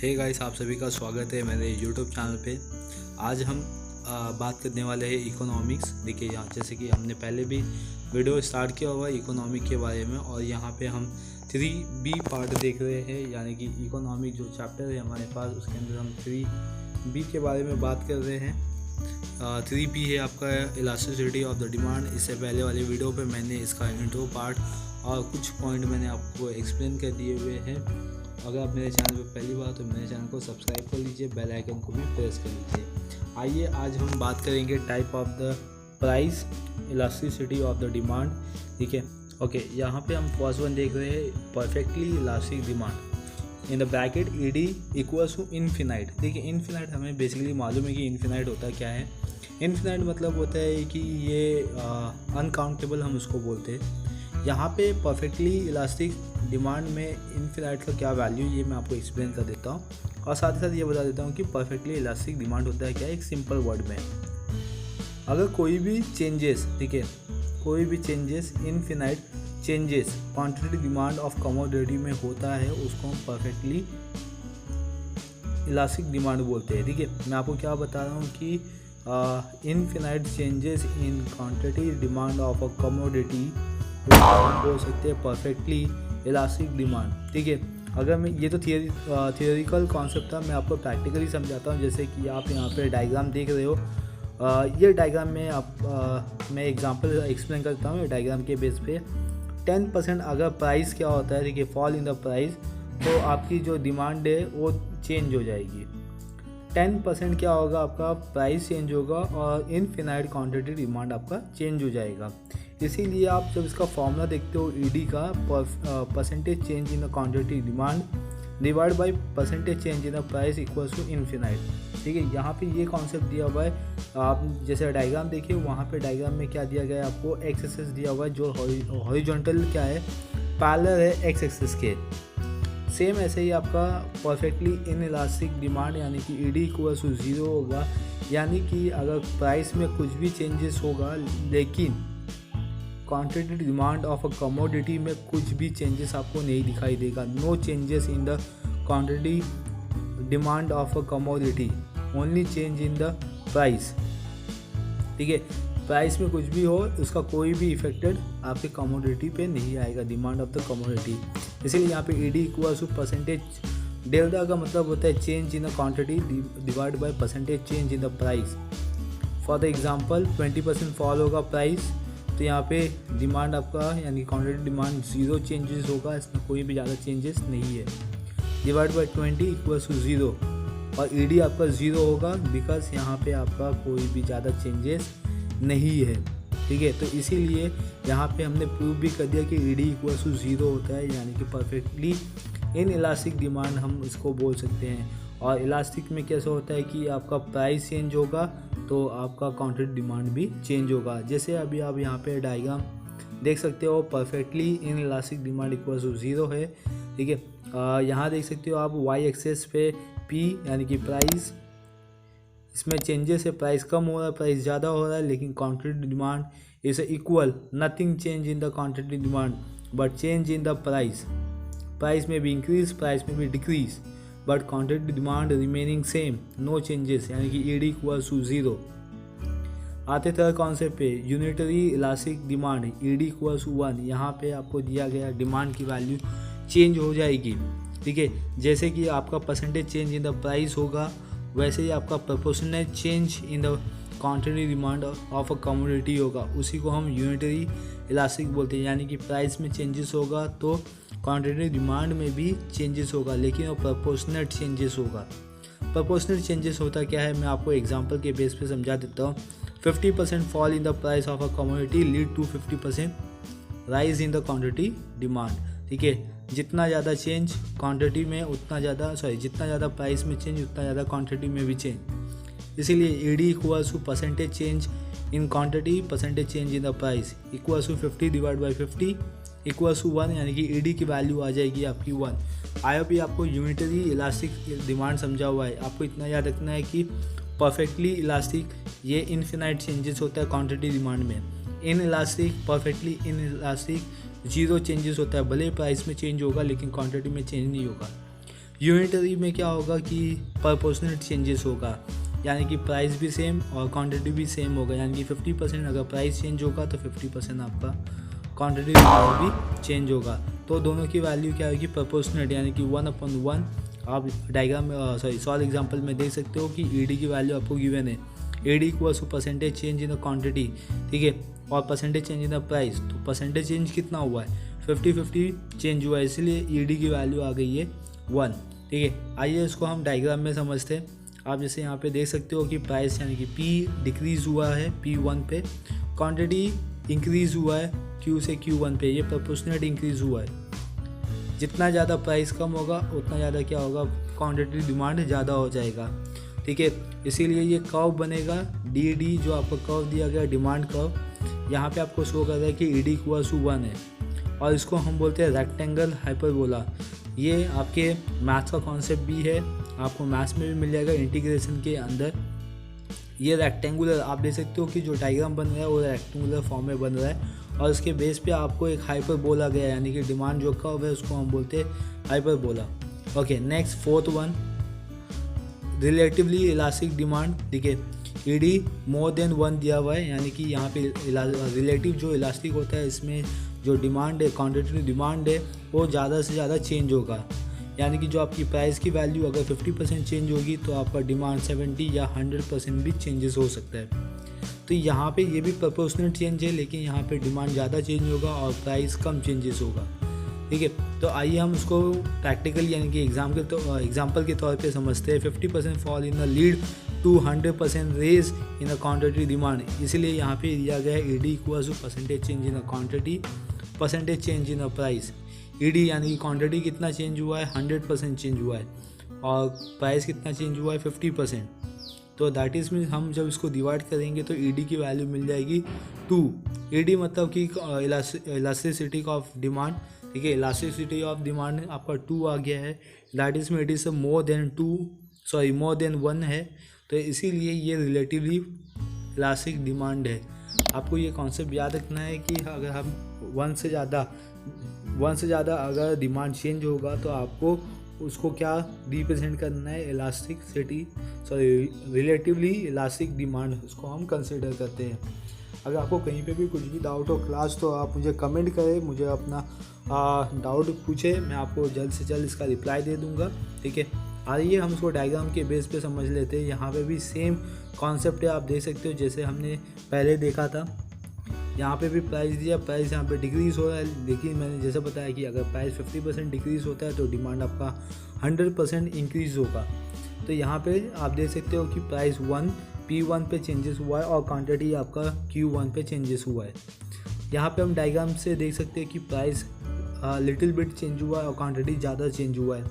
Hey guys, आप सभी का स्वागत है मेरे यूट्यूब चैनल पे। आज हम बात करने वाले हैं इकोनॉमिक्स। देखिए, यहाँ जैसे कि हमने पहले भी वीडियो स्टार्ट किया हुआ है इकोनॉमिक के बारे में, और यहाँ पे हम 3B पार्ट देख रहे हैं, यानी कि इकोनॉमिक जो चैप्टर है हमारे पास उसके अंदर हम 3B के बारे में बात कर रहे हैं। 3B है आपका इलास्टिसिटी ऑफ द डिमांड। इससे पहले वाले वीडियो पे मैंने इसका इंट्रो पार्ट और कुछ पॉइंट मैंने आपको एक्सप्लेन कर दिए हुए हैं। अगर आप मेरे चैनल पर पहली बार तो मेरे चैनल को सब्सक्राइब कर लीजिए, बेल आइकन को भी प्रेस कर लीजिए। आइए आज हम बात करेंगे type of the price elasticity of the demand. ठीक है, ओके। यहाँ पे हम फर्स्ट वन देख रहे हैं, perfectly elastic demand in the bracket ED equals to infinite. देखिए, इन्फिनाइट हमें बेसिकली मालूम है कि इन्फिनाइट होता क्या है। इन्फिनाइट मतलब होता है कि ये अनकाउंटेबल, हम उसको बोलते हैं। यहाँ पे परफेक्टली इलास्टिक डिमांड में इन्फिनाइट का क्या वैल्यू, ये मैं आपको एक्सप्लेन कर देता हूँ, और साथ ही साथ ये बता देता हूँ कि परफेक्टली इलास्टिक डिमांड होता है क्या, एक सिंपल वर्ड में। अगर कोई भी चेंजेस, ठीक है, कोई भी changes, infinite changes quantity demand of commodity में होता है, उसको हम परफेक्टली इलास्टिक डिमांड बोलते हैं। ठीक है, मैं आपको क्या बता रहा हूँ कि infinite changes in quantity demand of a commodity हम बोल सकते हैं परफेक्टली इलास्टिक डिमांड। ठीक है, अगर मैं ये तो थियोरिकल कॉन्सेप्ट था, मैं आपको प्रैक्टिकली समझाता हूँ। जैसे कि आप यहाँ पे डायग्राम देख रहे हो, ये डायग्राम में मैं एग्जांपल एक्सप्लेन करता हूँ। डायग्राम के बेस पे 10% अगर प्राइस क्या होता है, ठीक है, फॉल इन द प्राइस, तो आपकी जो डिमांड है वो चेंज हो जाएगी। 10% क्या होगा, आपका प्राइस चेंज होगा और इनफिनाइट क्वांटिटी डिमांड आपका चेंज हो जाएगा। इसीलिए आप जब इसका फॉर्मूला देखते हो ED का, percentage change in the quantity demand divide by percentage change in the price equals to infinite. ठीक है, यहाँ पे ये कॉन्सेप्ट दिया हुआ है। आप जैसे डायग्राम देखिए, वहाँ पे डायग्राम में क्या दिया गया है, आपको एक्स एक्सिस दिया हुआ है, जो हॉरिजॉन्टल क्या है, पैरेलल है एक्स एक्सिस के। सेम ऐसे ही आपका परफेक्टली इन इलास्टिक डिमांड यानी कि ED इक्वल्स टू 0 होगा, यानी कि अगर प्राइस में कुछ भी चेंजेस होगा लेकिन quantity demand of a commodity में कुछ भी चेंजेस आपको नहीं दिखाई देगा। No changes in the quantity demand of a commodity, only change in the price. ठीक है, प्राइस में कुछ भी हो, उसका कोई भी इफेक्टेड आपके कमोडिटी पे नहीं आएगा, डिमांड ऑफ द कमोडिटी। इसीलिए यहाँ पे ED equals to percentage delta का मतलब होता है change in the quantity divide by percentage change in the price. For the example 20% fall होगा प्राइस, तो यहाँ पे डिमांड आपका यानी क्वांटिटी डिमांड 0 चेंजेस होगा, इसमें कोई भी ज़्यादा चेंजेस नहीं है। डिवाइड बाय 20 इक्वल्स टू 0, और ED आपका 0 होगा बिकॉज यहाँ पे आपका कोई भी ज़्यादा चेंजेस नहीं है। ठीक है, तो इसीलिए यहाँ पे हमने प्रूव भी कर दिया कि ED इक्वल्स टू 0 होता है, यानी कि परफेक्टली इन इलास्टिक डिमांड हम इसको बोल सकते हैं। और इलास्टिक में कैसा होता है कि आपका प्राइस चेंज होगा तो आपका क्वांटिटी डिमांड भी चेंज होगा। जैसे अभी आप यहाँ पे डायग्राम देख सकते हो, perfectly in elastic demand equals to 0 है। ठीक है, यहाँ देख सकते हो आप Y एक्सेस पे P यानी कि प्राइस, इसमें चेंजेस है, प्राइस कम हो रहा है, प्राइस ज़्यादा हो रहा है, लेकिन quantity demand is equal, nothing change in the quantity demand but change in the price. Price में भी इंक्रीज, प्राइस में भी decrease, but quantity demand remaining same, no changes, यानी कि ED इक्वल्स टू 0। आते थर्ड कॉन्सेप्ट पे, unitary elastic demand ED equals to 1। यहाँ पे आपको दिया गया डिमांड की वैल्यू चेंज हो जाएगी। ठीक है, जैसे कि आपका percentage change in the price होगा, वैसे ही आपका proportional change in the quantity demand of a commodity होगा, उसी को हम यूनिटरी इलास्टिक बोलते हैं। यानी कि प्राइस में चेंजेस होगा तो क्वांटिटी डिमांड में भी चेंजेस होगा, लेकिन वो प्रोपोर्शनल चेंजेस होगा। प्रोपोर्शनल चेंजेस होता क्या है, मैं आपको एग्जांपल के बेस पे समझा देता हूँ। 50% fall in the price of a commodity lead to 50% rise in the quantity demand. ठीक है, जितना ज़्यादा चेंज क्वांटिटी में उतना ज़्यादा, जितना ज़्यादा प्राइस में चेंज उतना ज़्यादा क्वांटिटी में भी चेंज। इसीलिए ED equals to percentage change in quantity percentage change in the price equals to 50 divide by 50 equals to 1, यानी कि ED की वैल्यू आ जाएगी आपकी 1। आई होप ये आपको यूनिटरी इलास्टिक डिमांड समझा हुआ है। आपको इतना याद रखना है कि परफेक्टली इलास्टिक ये इनफिनाइट चेंजेस होता है क्वांटिटी डिमांड में। In elastic, perfectly in elastic 0 changes होता है, भले प्राइस में चेंज होगा लेकिन क्वांटिटी में चेंज नहीं होगा। यूनिटरी में क्या होगा कि प्रोपोर्शनल चेंजेस होगा, यानी कि प्राइस भी सेम और क्वांटिटी भी सेम होगा, यानी कि 50% अगर प्राइस चेंज होगा तो 50% आपका क्वांटिटी भी चेंज होगा। तो दोनों की वैल्यू क्या होगी, प्रोपोर्शनल, यानी कि 1/1। आप डायग्राम में सॉल्व एग्जांपल में देख सकते हो कि ईडी की वैल्यू आपको गिवन है, ED equals to percentage change in the quantity, ठीक है, और percentage change in the price. तो परसेंटेज चेंज कितना हुआ है, 50-50 चेंज हुआ है, इसलिए ईडी की वैल्यू आ गई है 1, ठीक है। आइए इसको हम डायग्राम में समझते हैं। आप जैसे यहाँ पे देख सकते हो कि प्राइस यानी कि P डिक्रीज़ हुआ है P1 पे, क्वांटिटी इंक्रीज़ हुआ है Q से Q1 पे, ये प्रोपोर्शनल इंक्रीज़ हुआ है। जितना ज़्यादा प्राइस कम होगा उतना ज़्यादा क्या होगा, क्वांटिटी डिमांड ज़्यादा हो जाएगा, ठीक है। इसीलिए ये कर्व बनेगा DD, जो आपको कर्व दिया गया डिमांड कर्व, यहाँ पे आपको शो कर रहा है कि ED इक्वल्स टू 1 है, और इसको हम बोलते हैं रेक्टेंगल हाइपरबोला। ये आपके मैथ्स का कॉन्सेप्ट भी है, आपको मैथ्स में भी मिल जाएगा इंटीग्रेशन के अंदर। ये रेक्टेंगुलर आप देख सकते हो कि जो डायग्राम बन रहा है वो रेक्टेंगुलर फॉर्म में बन रहा है, और इसके बेस पे आपको एक हाइपरबोला गया, यानी कि डिमांड जो कर्व है उसको हम बोलते हैं hyperbola. Okay, next fourth one, relatively elastic demand, ठीक है। ईडी मोर देन 1 दिया हुआ है, यानी कि यहाँ पे रिलेटिव जो इलास्टिक होता है इसमें जो डिमांड है, क्वांटिटी डिमांड है, वो ज़्यादा से ज़्यादा चेंज होगा, यानी कि जो आपकी प्राइस की वैल्यू अगर 50% चेंज होगी तो आपका डिमांड 70 या 100% भी चेंजेस हो सकता है। तो यहाँ पे ये भी प्रोपोर्शनल चेंज है, लेकिन यहाँ पे डिमांड ज़्यादा चेंज होगा और प्राइस कम चेंजेस होगा, ठीक है। तो आइए हम उसको प्रैक्टिकल यानी कि एग्जाम्पल के तौर पे समझते हैं। 50% fall in the lead to 100% raise in the quantity demand, इसलिए यहाँ पे दिया गया है ED equals to percentage change in the quantity, percentage change in the price. ED यानी कि क्वांटिटी कितना चेंज हुआ है, 100% चेंज हुआ है, और प्राइस कितना चेंज हुआ है, 50%। तो दैट इज़ मीन हम जब इसको डिवाइड करेंगे तो ED की वैल्यू मिल जाएगी 2। ED मतलब कि इलास्टिसिटी ऑफ डिमांड, ठीक है, इलास्टिसिटी ऑफ डिमांड आपका 2 आ गया है, that is mean it is more than 1 है, तो इसीलिए ये रिलेटिवली इलास्टिक डिमांड है। आपको ये कॉन्सेप्ट याद रखना है कि अगर हम 1 से ज़्यादा अगर डिमांड चेंज होगा तो आपको उसको क्या रिप्रेजेंट करना है, रिलेटिवली इलास्टिक डिमांड, उसको हम कंसिडर करते हैं। अगर आपको कहीं पे भी कुछ भी डाउट हो क्लास, तो आप मुझे कमेंट करें, मुझे अपना डाउट पूछे, मैं आपको जल्द से जल्द इसका रिप्लाई दे दूंगा, ठीक है। आइए हम इसको डायग्राम के बेस पे समझ लेते हैं। यहाँ पे भी सेम कॉन्सेप्ट है, आप देख सकते हो जैसे हमने पहले देखा था। यहाँ पे भी प्राइस दिया, प्राइस यहाँ पे डिक्रीज़ हो रहा है, लेकिन मैंने जैसे बताया कि अगर प्राइस 50% डिक्रीज़ होता है तो डिमांड आपका 100% इंक्रीज़ होगा। तो यहाँ पे आप देख सकते हो कि प्राइस P1 पे चेंजेस हुआ है और क्वांटिटी आपका Q1 पे चेंजेस हुआ है। यहाँ पे हम डायग्राम से देख सकते हैं कि प्राइस लिटिल बिट चेंज हुआ है और क्वांटिटी ज़्यादा चेंज हुआ है,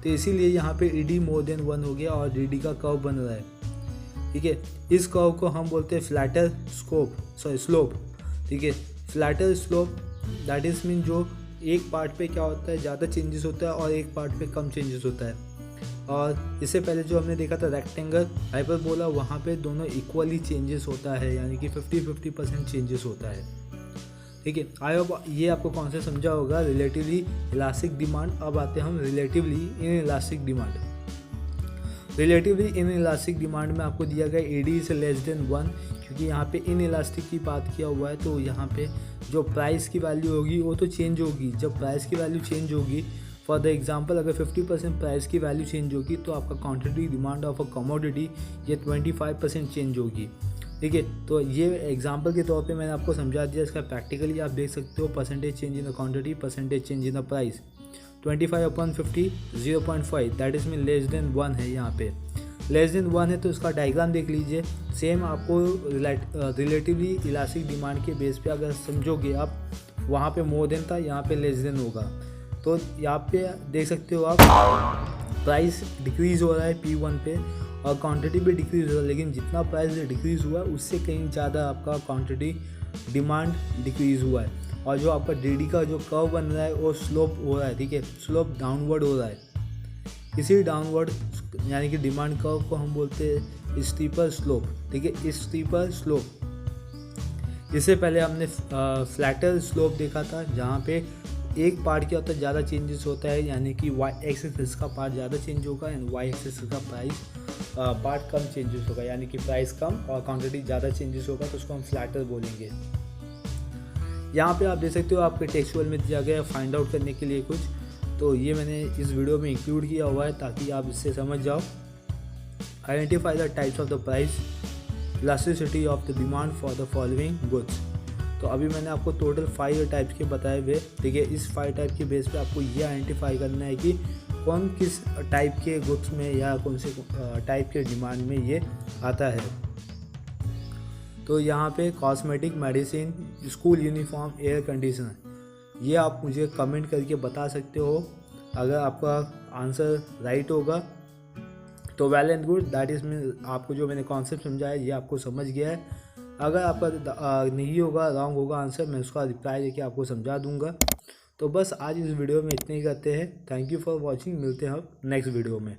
तो इसीलिए यहाँ पे ED मोर देन 1 हो गया और DD का कर्व बन रहा है, ठीक है। इस कर्व को हम बोलते हैं फ्लैटर स्लोप, ठीक है। Flatter slope that is mean जो एक पार्ट पे क्या होता है, ज़्यादा चेंजेस होता है और एक पार्ट पे कम चेंजेस होता है। और इससे पहले जो हमने देखा था रेक्टेंगल हाइपरबोला, वहाँ पे दोनों इक्वली चेंजेस होता है, यानी कि 50-50% चेंजेस होता है, ठीक है। आई होप ये आपको कॉन्सेप्ट समझा होगा, रिलेटिवली इलास्टिक डिमांड। अब आते हैं हम relatively in elastic demand. Relatively in elastic demand में आपको दिया गया ED इज लेस देन 1, क्योंकि यहाँ पे इन इलास्टिक की बात किया हुआ है, तो यहाँ पे जो प्राइस की वैल्यू होगी वो तो चेंज होगी। जब प्राइस की वैल्यू चेंज होगी, फॉर द एग्जांपल अगर 50% प्राइस की वैल्यू चेंज होगी तो आपका quantity demand of a commodity ये 25% चेंज होगी, ठीक है। तो ये एग्जांपल के तौर पे मैंने आपको समझा दिया, इसका प्रैक्टिकली आप देख सकते हो percentage change in the quantity, percentage change in the price. 25/50 0.5 that is mean less than 1 है। यहाँ पे लेस देन 1 है तो इसका डायग्राम देख लीजिए। सेम आपको रिलेटिवली इलास्टिक डिमांड के बेस पे अगर समझोगे आप, वहाँ पे मोर देन था, यहाँ पे लेस देन होगा। तो यहाँ पे देख सकते हो आप प्राइस डिक्रीज़ हो रहा है P1 पे और क्वांटिटी भी डिक्रीज़ हो रहा है, लेकिन जितना प्राइस डिक्रीज़ हुआ है उससे कहीं ज़्यादा आपका क्वांटिटी डिमांड डिक्रीज़ हुआ है। और जो आपका DD का जो कर्व बन रहा है वो स्लोप हो रहा है, ठीक है, स्लोप डाउनवर्ड हो रहा है। इसी डाउनवर्ड यानी कि डिमांड कर्व को हम बोलते हैं स्टीपर स्लोप, ठीक है, स्टीपर स्लोप। इससे पहले हमने फ्लैटर स्लोप देखा था, जहाँ पे एक पार्ट क्या होता है ज़्यादा चेंजेस होता है, यानी कि वाई एक्सिस इसका पार्ट ज़्यादा चेंज होगा एंड वाई एक्सिस का प्राइस पार्ट कम चेंजेस होगा, यानी कि प्राइस कम और क्वांटिटी ज़्यादा चेंजेस होगा, तो उसको हम फ्लैटर बोलेंगे। यहाँ पे आप देख सकते हो आपके टेक्सचुअल में दिया गया है फाइंड आउट करने के लिए कुछ, तो ये मैंने इस वीडियो में इंक्लूड किया हुआ है ताकि आप इससे समझ जाओ। Identify the types of the price, elasticity of the demand for the following goods. तो अभी मैंने आपको टोटल 5 टाइप्स के बताए हुए, ठीक है। इस 5 टाइप के बेस पे आपको ये आइडेंटिफाई करना है कि कौन किस टाइप के गुड्स में या कौन से टाइप के डिमांड में ये आता है। तो यहाँ पे cosmetic, medicine, school uniform, air conditioner, ये आप मुझे कमेंट करके बता सकते हो। अगर आपका आंसर राइट होगा तो well and good, that is mean आपको जो मैंने कॉन्सेप्ट समझाया ये आपको समझ गया है। अगर आपका नहीं होगा, रॉन्ग होगा आंसर, मैं उसका रिप्लाई देके आपको समझा दूंगा। तो बस आज इस वीडियो में इतने ही करते हैं। थैंक यू फॉर वॉचिंग, मिलते हैं अब नेक्स्ट वीडियो में।